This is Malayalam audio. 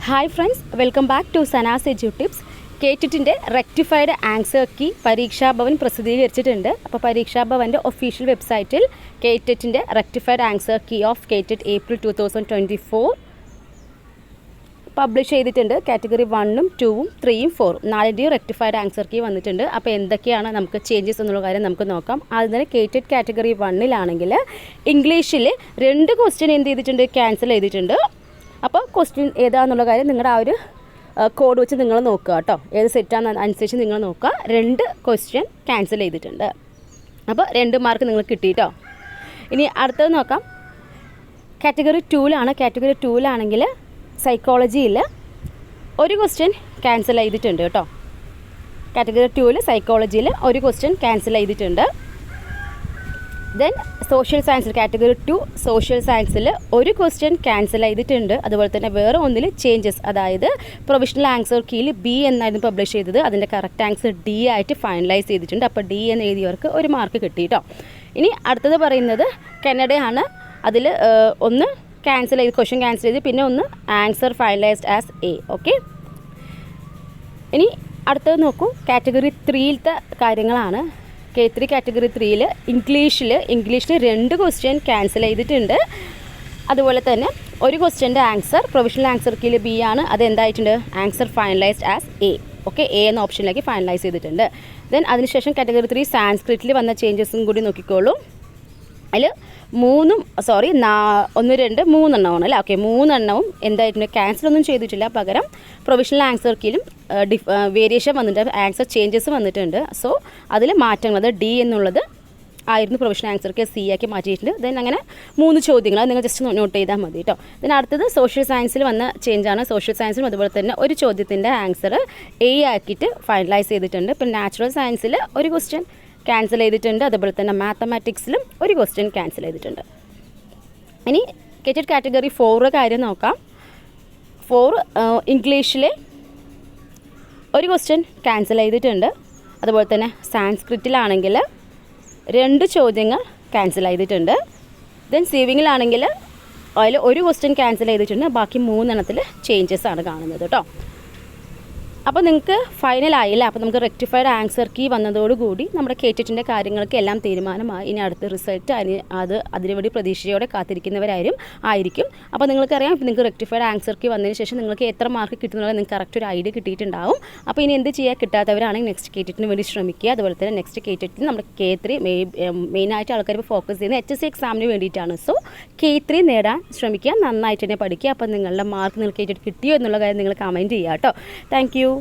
Hi friends, welcome back to Sanas edu tips. കേറ്റിൻ്റെ റെക്ടിഫൈഡ് ആൻസർ കീ പരീക്ഷാഭവൻ പ്രസിദ്ധീകരിച്ചിട്ടുണ്ട്. അപ്പോൾ പരീക്ഷാഭവൻ്റെ ഒഫീഷ്യൽ വെബ്സൈറ്റിൽ കേറ്റിൻ്റെ റെക്ടിഫൈഡ് ആൻസർ കീ ഓഫ് കേറ്ററ്റ് ഏപ്രിൽ 2024 പബ്ലിഷ് ചെയ്തിട്ടുണ്ട്. കാറ്റഗറി 1ഉം 2ഉം 3ഉം 4ഉം 4ൻ്റെയും റെക്ടിഫൈഡ് ആൻസർ കീ വന്നിട്ടുണ്ട്. അപ്പോൾ എന്തൊക്കെയാണ് നമുക്ക് ചേഞ്ചസ് എന്നുള്ള കാര്യം നമുക്ക് നോക്കാം. അതിന് കേറ്ററ്റ് കാറ്റഗറി 1ലാണെങ്കിൽ ഇംഗ്ലീഷിൽ 2 ക്വസ്റ്റ്യൻ എന്ത് ചെയ്തിട്ടുണ്ട്, ക്യാൻസൽ ചെയ്തിട്ടുണ്ട്. അപ്പോൾ ക്വസ്റ്റ്യൻ ഏതാണെന്നുള്ള കാര്യം നിങ്ങളുടെ ആ ഒരു കോഡ് വെച്ച് നിങ്ങൾ നോക്കുക കേട്ടോ. ഏത് സെറ്റാണെന്ന് അനുസരിച്ച് നിങ്ങൾ നോക്കുക. 2 ക്വസ്റ്റ്യൻ ക്യാൻസൽ ചെയ്തിട്ടുണ്ട്. അപ്പോൾ 2 മാർക്ക് നിങ്ങൾക്ക് കിട്ടിയിട്ടോ. ഇനി അടുത്തത് നോക്കാം. കാറ്റഗറി 2ലാണ്. കാറ്റഗറി 2ലാണെങ്കിൽ സൈക്കോളജിയിൽ 1 ക്വസ്റ്റ്യൻ ക്യാൻസൽ ചെയ്തിട്ടുണ്ട് കേട്ടോ. കാറ്റഗറി 2ൽ സൈക്കോളജിയിൽ 1 ക്വസ്റ്റ്യൻ ക്യാൻസൽ ചെയ്തിട്ടുണ്ട്. ദെൻ സോഷ്യൽ സയൻസിൽ കാറ്റഗറി 2 സോഷ്യൽ സയൻസിൽ 1 ക്വസ്റ്റ്യൻ ക്യാൻസൽ ചെയ്തിട്ടുണ്ട്. അതുപോലെ തന്നെ വേറെ ഒന്നിൽ ചേഞ്ചസ്, അതായത് പ്രൊവിഷണൽ ആൻസർ കീയിൽ B എന്നായിരുന്നു പബ്ലിഷ് ചെയ്തത്. അതിൻ്റെ കറക്റ്റ് ആൻസർ D ആയിട്ട് ഫൈനലൈസ് ചെയ്തിട്ടുണ്ട്. അപ്പോൾ D എന്ന് എഴുതിയവർക്ക് 1 മാർക്ക് കിട്ടി കേട്ടോ. ഇനി അടുത്തത് പറയുന്നത് കന്നഡയാണ്. അതിൽ 1 ക്യാൻസൽ ചെയ്ത് ക്വസ്റ്റ്യൻ ക്യാൻസൽ ചെയ്ത് പിന്നെ 1 answer finalised as A. Okay. ഇനി അടുത്തത് നോക്കൂ. കാറ്റഗറി 3ലത്തെ കാര്യങ്ങളാണ്. K3 കാറ്റഗറി 3ൽ ഇംഗ്ലീഷിൽ 2 ക്വസ്റ്റ്യൻ ക്യാൻസൽ ചെയ്തിട്ടുണ്ട്. അതുപോലെ തന്നെ 1 ക്വസ്റ്റ്യൻ്റെ ആൻസർ പ്രൊവിഷണൽ ആൻസർ കീയിൽ B ആണ്. അത് എന്തായിട്ടുണ്ട്, answer finalised as A. Okay, A എന്ന ഓപ്ഷനിലേക്ക് ഫൈനലൈസ് ചെയ്തിട്ടുണ്ട്. ദെൻ അതിനുശേഷം കാറ്റഗറി 3 സാൻസ്ക്രിറ്റിൽ വന്ന ചേഞ്ചസും കൂടി നോക്കിക്കോളൂ. അതിൽ 1, 2, 3 എണ്ണമാണ് അല്ലേ. ഓക്കെ, 3 എണ്ണവും എന്തായിട്ടുണ്ട്, ക്യാൻസൽ ഒന്നും ചെയ്തിട്ടില്ല. പകരം പ്രൊവിഷണൽ ആൻസർ കീയിലും വേരിയേഷൻ വന്നിട്ടുണ്ട്, ആൻസർ ചേഞ്ചസ് വന്നിട്ടുണ്ട്. സോ അതിൽ മാറ്റങ്ങൾ, അത് D എന്നുള്ളത് ആയിരുന്നു പ്രൊവിഷണൽ ആൻസർ കീ C ആക്കി മാറ്റിയിട്ടുണ്ട്. ദെൻ അങ്ങനെ 3 ചോദ്യങ്ങൾ, അത് നിങ്ങൾ ജസ്റ്റ് നോട്ട് ചെയ്താൽ മതി കേട്ടോ. ദെൻ അടുത്തത് സോഷ്യൽ സയൻസിൽ വന്ന ചേഞ്ചാണ്. സോഷ്യൽ സയൻസിലും അതുപോലെ തന്നെ 1 ചോദ്യത്തിൻ്റെ ആൻസർ A ആക്കിയിട്ട് ഫൈനലൈസ് ചെയ്തിട്ടുണ്ട്. ഇപ്പം നാച്ചുറൽ സയൻസിൽ 1 ക്വസ്റ്റ്യൻ ക്യാൻസൽ ചെയ്തിട്ടുണ്ട്. അതുപോലെ തന്നെ മാത്തമാറ്റിക്സിലും 1 ക്വസ്റ്റ്യൻ ക്യാൻസൽ ചെയ്തിട്ടുണ്ട്. ഇനി കേറ്റഡ് കാറ്റഗറി 4 കാര്യം നോക്കാം. 4 ഇംഗ്ലീഷിൽ 1 ക്വസ്റ്റ്യൻ ക്യാൻസൽ ചെയ്തിട്ടുണ്ട്. അതുപോലെ തന്നെ സാൻസ്ക്രിറ്റിലാണെങ്കിൽ 2 ചോദ്യങ്ങൾ ക്യാൻസൽ ചെയ്തിട്ടുണ്ട്. ദെൻ സീവിങ്ങിലാണെങ്കിൽ അതിൽ 1 ക്വസ്റ്റ്യൻ ക്യാൻസൽ ചെയ്തിട്ടുണ്ട്. ബാക്കി 3 എണ്ണത്തിൽ ചേഞ്ചസ് ആണ് കാണുന്നത് കേട്ടോ. അപ്പോൾ നിങ്ങൾക്ക് ഫൈനലായില്ല. അപ്പോൾ നമുക്ക് റെക്ടിഫൈഡ് ആൻസർ കീ വന്നതോടുകൂടി നമ്മുടെ കേറ്ററ്റിൻ്റെ കാര്യങ്ങൾക്ക് എല്ലാം തീരുമാനമായി. ഇനി അടുത്ത റിസൾട്ട് അതിനുവേണ്ടി പ്രതീക്ഷയോടെ കാത്തിരിക്കുന്നവരായിരിക്കും. അപ്പോൾ നിങ്ങൾക്കറിയാം, നിങ്ങൾക്ക് റെക്ടിഫൈഡ് ആൻസർ കീ വന്നതിന് ശേഷം നിങ്ങൾക്ക് എത്ര മാർക്ക് കിട്ടുന്നത് നിങ്ങൾക്ക് കറക്റ്റ് ഒരു ഐഡിയ കിട്ടിയിട്ടുണ്ടാവും. അപ്പോൾ ഇനി എന്ത് ചെയ്യുക, കിട്ടാത്തവരാണെങ്കിൽ നെക്സ്റ്റ് കേറ്ററ്റിന് വേണ്ടി ശ്രമിക്കുക. അതുപോലെ തന്നെ നെക്സ്റ്റ് കേറ്ററ്റിന് നമ്മുടെ K3 മെയിനായിട്ട് ആൾക്കാർ ഫോക്കസ് ചെയ്യുന്നത് HSC എക്സാമിന് വേണ്ടിയിട്ടാണ്. സോ K3 നേടാൻ ശ്രമിക്കുക, നന്നായിട്ട് തന്നെ പഠിക്കുക. അപ്പോൾ നിങ്ങളുടെ മാർക്ക് നിങ്ങൾക്ക് കേറ്ററ്റ് കിട്ടിയോ എന്നുള്ള കാര്യം നിങ്ങൾ കമൻറ്റ് ചെയ്യുക കേട്ടോ. Thank you.